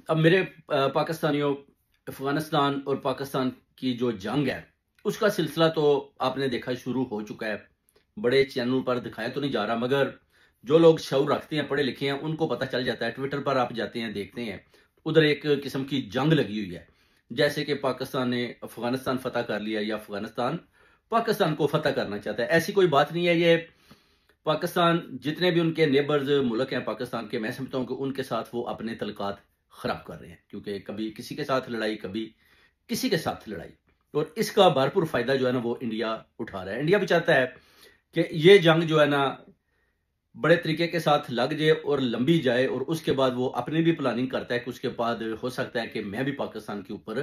अब मेरे पाकिस्तानियों, अफगानिस्तान और पाकिस्तान की जो जंग है उसका सिलसिला तो आपने देखा शुरू हो चुका है। बड़े चैनल पर दिखाया तो नहीं जा रहा, मगर जो लोग शऊर रखते हैं, पढ़े लिखे हैं, उनको पता चल जाता है। ट्विटर पर आप जाते हैं, देखते हैं, उधर एक किस्म की जंग लगी हुई है। जैसे कि पाकिस्तान ने अफगानिस्तान फतह कर लिया या अफगानिस्तान पाकिस्तान को फतह करना चाहता है। ऐसी कोई बात नहीं है। ये पाकिस्तान जितने भी उनके नेबर्स मुल्क हैं पाकिस्तान के, मैं समझता हूँ कि उनके साथ वो अपने तल्कात खराब कर रहे हैं, क्योंकि कभी किसी के साथ लड़ाई, कभी किसी के साथ लड़ाई, और इसका भरपूर फायदा जो है ना वो इंडिया उठा रहा है। इंडिया भी चाहता है कि ये जंग जो है ना बड़े तरीके के साथ लग जाए और लंबी जाए, और उसके बाद वो अपनी भी प्लानिंग करता है कि उसके बाद हो सकता है कि मैं भी पाकिस्तान के ऊपर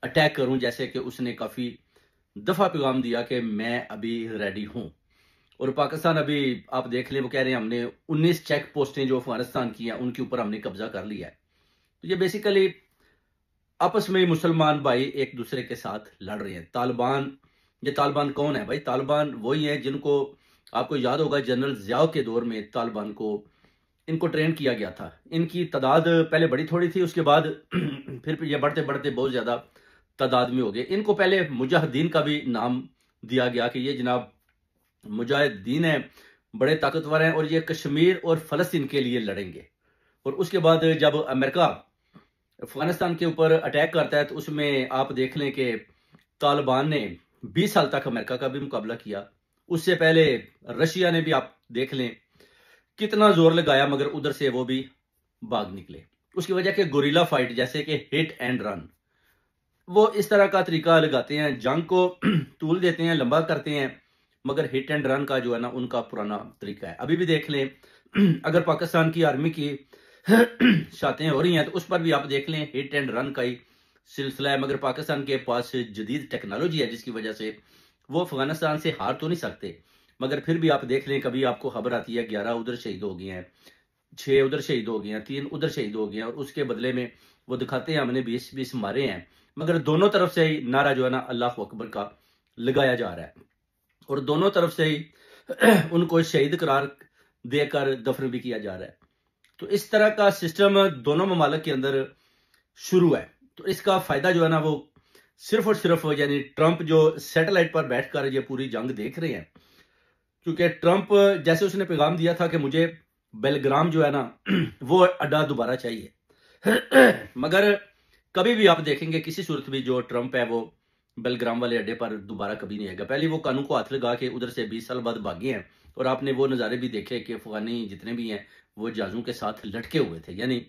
अटैक करूं, जैसे कि उसने काफी दफा पैगाम दिया कि मैं अभी रेडी हूं। और पाकिस्तान अभी आप देख लें, वो कह रहे हैं हमने 19 चेक पोस्टें जो अफगानिस्तान की हैं उनके ऊपर हमने कब्जा कर लिया है। तो ये बेसिकली आपस में मुसलमान भाई एक दूसरे के साथ लड़ रहे हैं। तालिबान, ये तालिबान कौन है भाई? तालिबान वही है जिनको आपको याद होगा जनरल जियाओ के दौर में तालिबान को इनको ट्रेन किया गया था। इनकी तादाद पहले बड़ी थोड़ी थी, उसके बाद फिर ये बढ़ते बढ़ते बहुत ज्यादा तादाद में हो गए। इनको पहले मुजाहिदीन का भी नाम दिया गया कि ये जनाब मुजाहिदीन है, बड़े ताकतवर हैं, और ये कश्मीर और फलस्तीन के लिए लड़ेंगे। और उसके बाद जब अमेरिका अफगानिस्तान के ऊपर अटैक करता है तो उसमें आप देख लें कि तालिबान ने 20 साल तक अमेरिका का भी मुकाबला किया। उससे पहले रशिया ने भी आप देख लें कितना जोर लगाया, मगर उधर से वो भी भाग निकले। उसकी वजह के गुरिल्ला फाइट, जैसे कि हिट एंड रन, वो इस तरह का तरीका लगाते हैं, जंग को तूल देते हैं, लंबा करते हैं, मगर हिट एंड रन का जो है ना उनका पुराना तरीका है। अभी भी देख लें अगर पाकिस्तान की आर्मी की शातें हो रही हैं तो उस पर भी आप देख लें हिट एंड रन का ही सिलसिला है। मगर पाकिस्तान के पास जदीद टेक्नोलॉजी है जिसकी वजह से वो अफगानिस्तान से हार तो नहीं सकते, मगर फिर भी आप देख लें, कभी आपको खबर आती है 11 उधर शहीद हो गए हैं, 6 उधर शहीद हो गए हैं, 3 उधर शहीद हो गए हैं, और उसके बदले में वो दिखाते हैं हमने 20-20 मारे हैं। मगर दोनों तरफ से ही नारा जो है ना अल्लाह अकबर का लगाया जा रहा है, और दोनों तरफ से ही उनको शहीद करार देकर दफन भी किया जा रहा है। तो इस तरह का सिस्टम दोनों ममालिक के अंदर शुरू है। तो इसका फायदा जो है ना वो सिर्फ और सिर्फ यानी ट्रंप जो सैटेलाइट पर बैठकर ये पूरी जंग देख रहे हैं, क्योंकि ट्रंप जैसे उसने पैगाम दिया था कि मुझे बेलग्राम जो है ना वो अड्डा दोबारा चाहिए, मगर कभी भी आप देखेंगे किसी सूरत में जो ट्रंप है वो बेलग्राम वाले अड्डे पर दोबारा कभी नहीं आएगा। पहले वो कानून को हाथ लगा के उधर से 20 साल बाद भागे हैं, और आपने वो नज़ारे भी देखे कि अफगानी जितने भी हैं वो जहाजों के साथ लटके हुए थे, यानी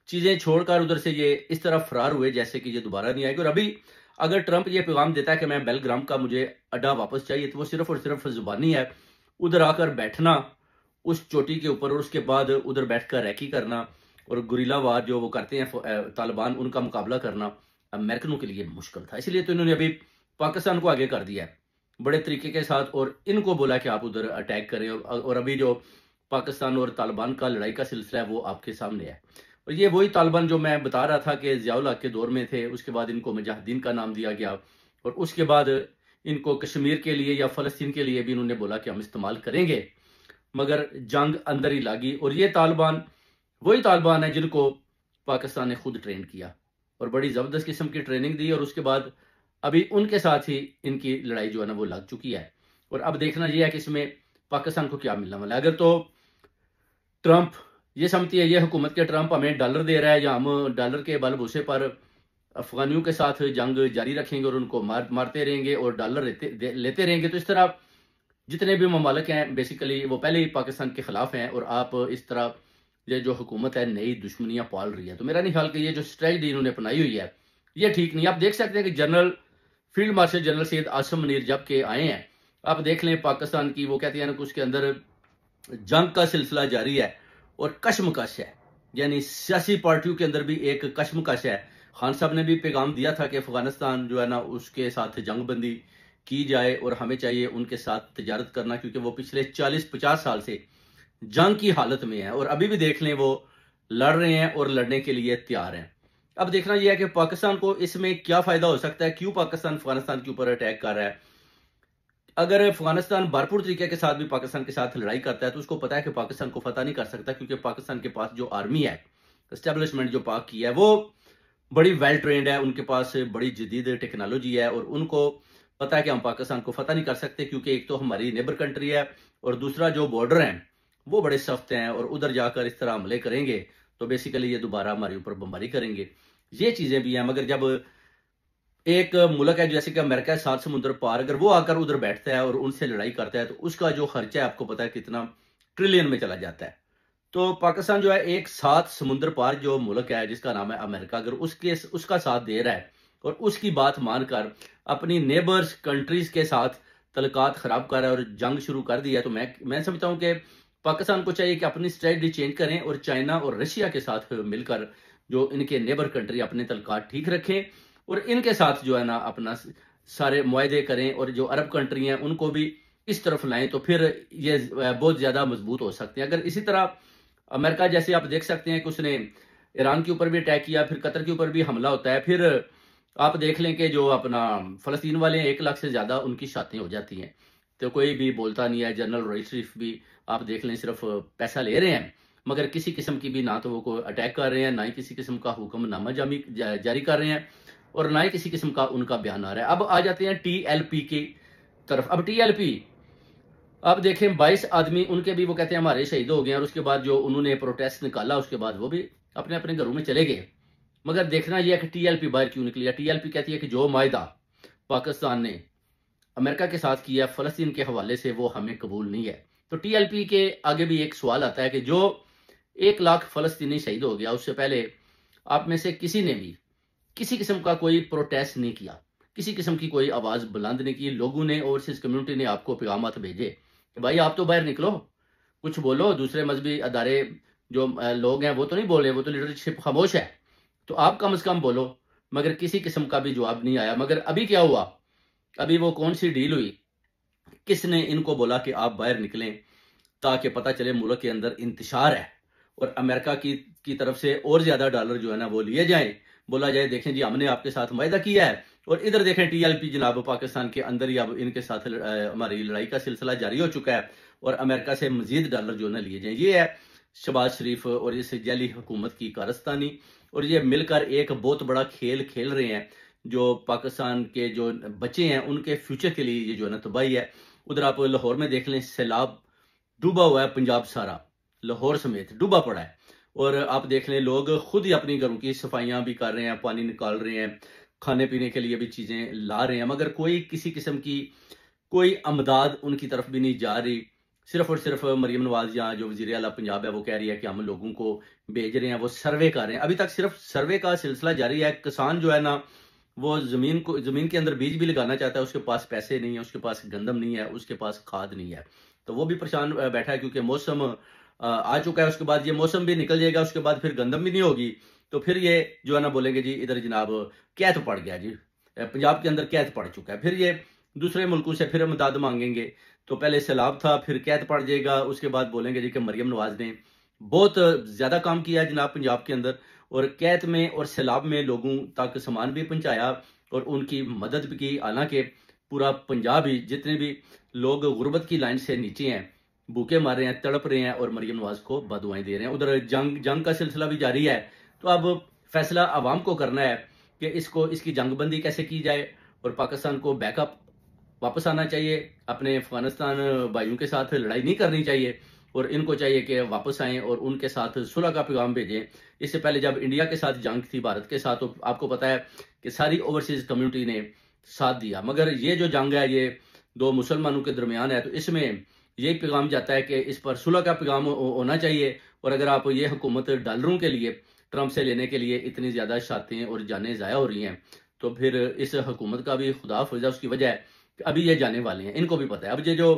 चीजें छोड़कर उधर से ये इस तरह फरार हुए जैसे कि ये दोबारा नहीं आएगी। और अभी अगर ट्रंप ये पैगाम देता है कि मैं बेलग्राम का मुझे अड्डा वापस चाहिए, तो वो सिर्फ और सिर्फ जुबानी है। उधर आकर बैठना उस चोटी के ऊपर, और उसके बाद उधर बैठकर रैकी करना और गुरिल्ला वार जो वो करते हैं तालिबान, उनका मुकाबला करना अमेरिकनों के लिए मुश्किल था। इसलिए तो इन्होंने अभी पाकिस्तान को आगे कर दिया है बड़े तरीके के साथ, और इनको बोला कि आप उधर अटैक करें। और अभी जो पाकिस्तान और तालिबान का लड़ाई का सिलसिला है वो आपके सामने है। और ये वही तालिबान जो मैं बता रहा था कि जियाउल हक के दौर में थे, उसके बाद इनको मुजाहिदीन का नाम दिया गया, और उसके बाद इनको कश्मीर के लिए या फलस्तीन के लिए भी इन्होंने बोला कि हम इस्तेमाल करेंगे, मगर जंग अंदर ही लगी। और ये तालिबान वही तालिबान है जिनको पाकिस्तान ने खुद ट्रेन किया और बड़ी ज़बरदस्त किस्म की ट्रेनिंग दी, और उसके बाद अभी उनके साथ ही इनकी लड़ाई जो है ना वो लग चुकी है। और अब देखना यह है कि इसमें पाकिस्तान को क्या मिलने वाला है। अगर तो ट्रंप ये समझती है, ये हुकूमत के ट्रंप हमें डॉलर दे रहा है या हम डॉलर के बलबूसे पर अफगानियों के साथ जंग जारी रखेंगे और उनको मारते रहेंगे और डॉलर लेते रहेंगे, तो इस तरह जितने भी ममालिक हैं बेसिकली वो पहले ही पाकिस्तान के खिलाफ हैं, और आप इस तरह ये जो हुकूमत है नई दुश्मनियां पाल रही है। तो मेरा नहीं ख्याल कि ये जो स्ट्रेटजी इन्होंने अपनाई हुई है ये ठीक नहीं। आप देख सकते हैं कि general field marshal general Syed Asim Munir जब के आए हैं, आप देख लें पाकिस्तान की वो कहते हैं ना कि उसके अंदर जंग का सिलसिला जारी है और कशमकश है, यानी सियासी पार्टियों के अंदर भी एक कशमकश है। खान साहब ने भी पैगाम दिया था कि अफगानिस्तान जो है ना उसके साथ जंगबंदी की जाए और हमें चाहिए उनके साथ तजारत करना, क्योंकि वो पिछले 40-50 साल से जंग की हालत में है, और अभी भी देख लें वो लड़ रहे हैं और लड़ने के लिए तैयार हैं। अब देखना यह है कि पाकिस्तान को इसमें क्या फायदा हो सकता है, क्यों पाकिस्तान अफगानिस्तान के ऊपर अटैक कर रहा है। अगर अफगानिस्तान भरपूर तरीके के साथ भी पाकिस्तान के साथ लड़ाई करता है तो उसको पता है कि पाकिस्तान को फतह नहीं कर सकता, क्योंकि पाकिस्तान के पास जो आर्मी है, एस्टेब्लिशमेंट जो पाक की है वो बड़ी वेल ट्रेंड है, उनके पास बड़ी जदीद टेक्नोलॉजी है और उनको पता है कि हम पाकिस्तान को फतह नहीं कर सकते, क्योंकि एक तो हमारी नेबर कंट्री है और दूसरा जो बॉर्डर हैं वो बड़े सख्त हैं और उधर जाकर इस तरह हमले करेंगे तो बेसिकली ये दोबारा हमारे ऊपर बमबारी करेंगे। ये चीजें भी हैं, मगर जब एक मुल्क है जैसे कि अमेरिका 7 समुद्र पार, अगर वो आकर उधर बैठता है और उनसे लड़ाई करता है तो उसका जो खर्चा है आपको पता है कितना ट्रिलियन में चला जाता है। तो पाकिस्तान जो है एक 7 समुद्र पार जो मुल्क है जिसका नाम है अमेरिका, अगर उसका साथ दे रहा है और उसकी बात मानकर अपनी नेबर्स कंट्रीज के साथ तलकात खराब कर रहा है और जंग शुरू कर दिया, तो मैं समझता हूं कि पाकिस्तान को चाहिए कि अपनी स्ट्रेटजी चेंज करें और चाइना और रशिया के साथ मिलकर जो इनके नेबर कंट्री अपने तलकात ठीक रखें और इनके साथ जो है ना अपना सारे मुआहदे करें और जो अरब कंट्री हैं उनको भी इस तरफ लाएं, तो फिर ये बहुत ज्यादा मजबूत हो सकते हैं। अगर इसी तरह अमेरिका जैसे आप देख सकते हैं कि उसने ईरान के ऊपर भी अटैक किया, फिर कतर के ऊपर भी हमला होता है, फिर आप देख लें कि जो अपना फलस्तीन वाले हैं 1 लाख से ज्यादा उनकी शातें हो जाती हैं, तो कोई भी बोलता नहीं है। जनरल रईस शरीफ भी आप देख लें सिर्फ पैसा ले रहे हैं, मगर किसी किस्म की भी ना तो वो को अटैक कर रहे हैं, ना ही किसी किस्म का हुक्मनामा जारी कर रहे हैं और ना ही किसी किस्म का उनका बयान आ रहा है। अब आ जाते हैं TLP की तरफ। अब TLP अब देखें 22 आदमी उनके भी वो कहते हैं हमारे शहीद हो गए और उसके बाद जो उन्होंने प्रोटेस्ट निकाला उसके बाद वो भी अपने अपने घरों में चले गए। मगर देखना यह है कि TLP बाहर क्यों निकली है। TLP कहती है कि जो मायदा पाकिस्तान ने अमेरिका के साथ किया फलस्तीन के हवाले से वो हमें कबूल नहीं है। तो TLP के आगे भी एक सवाल आता है कि जो 1 लाख फलस्तीनी शहीद हो गया उससे पहले आप में से किसी ने भी किसी किस्म का कोई प्रोटेस्ट नहीं किया, किसी किस्म की कोई आवाज बुलंद नहीं की। लोगों ने ओवरसीज कम्युनिटी ने आपको पैगाम भेजे कि भाई आप तो बाहर निकलो, कुछ बोलो। दूसरे मजहबी अदारे जो लोग हैं वो तो नहीं बोल रहे, वो तो लीडरशिप खामोश है, तो आप कम से कम बोलो। मगर किसी किस्म का भी जवाब नहीं आया। मगर अभी क्या हुआ, अभी वो कौन सी डील हुई, किसने इनको बोला कि आप बाहर निकलें ताकि पता चले मुल्क के अंदर इंतशार है और अमेरिका की तरफ से और ज्यादा डॉलर जो है ना वो लिए जाए, बोला जाए देखें जी हमने आपके साथ वायदा किया है। और इधर देखें TLP जनाब पाकिस्तान के अंदर ही अब इनके साथ हमारी लड़ाई का सिलसिला जारी हो चुका है और अमेरिका से मजीद डॉलर जो है ना लिए जाए। ये है शहबाज शरीफ और इस जैली हुकूमत की कारस्तानी और ये मिलकर एक बहुत बड़ा खेल खेल रहे हैं जो पाकिस्तान के जो बच्चे हैं उनके फ्यूचर के लिए ये जो है ना तबाही है। उधर आप लाहौर में देख लें, सैलाब डूबा हुआ है, पंजाब सारा लाहौर समेत डूबा पड़ा है। और आप देख लें लोग खुद ही अपनी घरों की सफाइयां भी कर रहे हैं, पानी निकाल रहे हैं, खाने पीने के लिए भी चीजें ला रहे हैं, मगर कोई किसी किस्म की कोई अमदाद उनकी तरफ भी नहीं जा रही। सिर्फ और सिर्फ मरियम नवाज या जो वजीर आला पंजाब है वो कह रही है कि हम लोगों को भेज रहे हैं, वो सर्वे कर रहे हैं। अभी तक सिर्फ सर्वे का सिलसिला जारी है। किसान जो है ना वो जमीन के अंदर बीज भी लगाना चाहता है, उसके पास पैसे नहीं है, उसके पास गंदम नहीं है, उसके पास खाद नहीं है, तो वो भी परेशान बैठा है क्योंकि मौसम आ चुका है। उसके बाद ये मौसम भी निकल जाएगा, उसके बाद फिर गंदम भी नहीं होगी, तो फिर ये जो है ना बोलेंगे जी इधर जनाब कैद पड़ गया जी, पंजाब के अंदर कैद पड़ चुका है। फिर ये दूसरे मुल्कों से फिर मदद मांगेंगे, तो पहले सैलाब था फिर कैद पड़ जाएगा, उसके बाद बोलेंगे जी कि मरियम नवाज ने बहुत ज्यादा काम किया है जनाब पंजाब के अंदर और कैद में और सैलाब में लोगों तक सामान भी पहुंचाया और उनकी मदद भी की। हालांकि पूरा पंजाब ही जितने भी लोग गुर्बत की लाइन से नीचे हैं, भूखे मार रहे हैं, तड़प रहे हैं और मरियम नवाज को बदुआएं दे रहे हैं। उधर जंग का सिलसिला भी जारी है, तो अब फैसला आवाम को करना है कि इसकी जंगबंदी कैसे की जाए और पाकिस्तान को बैकअप वापस आना चाहिए, अपने अफगानिस्तान भाइयों के साथ लड़ाई नहीं करनी चाहिए और इनको चाहिए कि वापस आएं और उनके साथ सुलह का पैगाम भेजें। इससे पहले जब इंडिया के साथ जंग थी भारत के साथ, तो आपको पता है कि सारी ओवरसीज कम्युनिटी ने साथ दिया, मगर ये जो जंग है ये 2 मुसलमानों के दरमियान है, तो इसमें यही पैगाम जाता है कि इस पर सुलह का पैगाम होना चाहिए। और अगर आप ये हुकूमत डॉलरों के लिए ट्रंप से लेने के लिए इतनी ज्यादा शातें और जानें ज़ाया हो रही हैं, तो फिर इस हुकूमत का भी खुदा फजा उसकी वजह है कि अभी ये जाने वाले हैं, इनको भी पता है। अब ये जो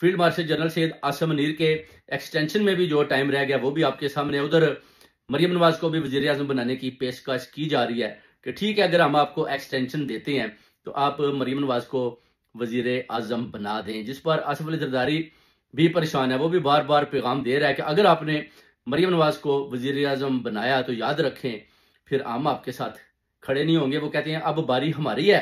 field marshal general Syed Asim Munir के एक्सटेंशन में भी जो टाइम रह गया वो भी आपके सामने है। उधर मरियम नवाज को भी वजीर आजम बनाने की पेशकश की जा रही है कि ठीक है अगर हम आपको एक्सटेंशन देते हैं तो आप मरियम नवाज को वजीर आजम बना दें, जिस पर आसिफ अली जरदारी भी परेशान है। वो भी बार बार पैगाम दे रहा है कि अगर आपने मरियम नवाज को वजीर आजम बनाया तो याद रखें फिर हम आपके साथ खड़े नहीं होंगे। वो कहते हैं अब बारी हमारी है,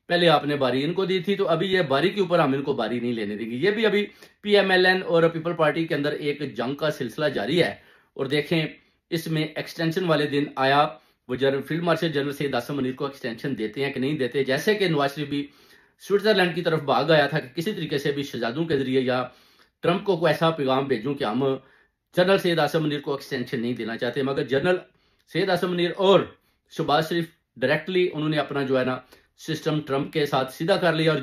पहले आपने बारी इनको दी थी, तो अभी ये बारी के ऊपर हम इनको बारी नहीं लेने देंगे। ये भी अभी PMLN और पीपल पार्टी के अंदर एक जंग का सिलसिला जारी है। और देखें इसमें एक्सटेंशन वाले दिन आया, वो field marshal general Syed Asim Munir को एक्सटेंशन देते हैं कि नहीं देते। जैसे कि नवाज शरीफ भी स्विट्जरलैंड की तरफ भाग आया था कि किसी तरीके से भी शहजादों के जरिए या ट्रंप को ऐसा पैगाम भेजूं कि हम जनरल सैयद आसिम मुनीर को एक्सटेंशन नहीं देना चाहते। मगर जनरल सैयद आसिम मुनीर और शहबाज शरीफ डायरेक्टली उन्होंने अपना जो है ना सिस्टम ट्रंप के साथ सीधा कर लिया, और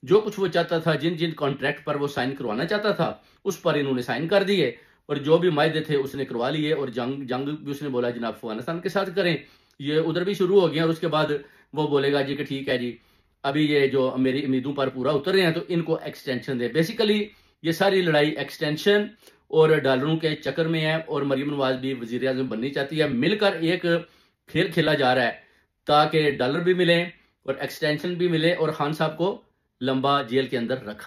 जो कुछ वो चाहता था, जिन जिन कॉन्ट्रैक्ट पर वो साइन करवाना चाहता था उस पर इन्होंने साइन कर दिए, और जो भी मायदे थे उसने करवा लिए। और जंग भी उसने बोला जनाब अफगानिस्तान के साथ करें, ये उधर भी शुरू हो गया। और उसके बाद वो बोलेगा जी कि ठीक है जी, अभी ये जो मेरी उम्मीदों पर पूरा उतर रहे हैं तो इनको एक्सटेंशन दे। बेसिकली ये सारी लड़ाई एक्सटेंशन और डॉलरों के चक्कर में है, और मरीम नवाज भी वजीर आजम बननी चाहती है। मिलकर एक खेल खेला जा रहा है ताकि डॉलर भी मिले और एक्सटेंशन भी मिले और खान साहब को लंबा जेल के अंदर रखा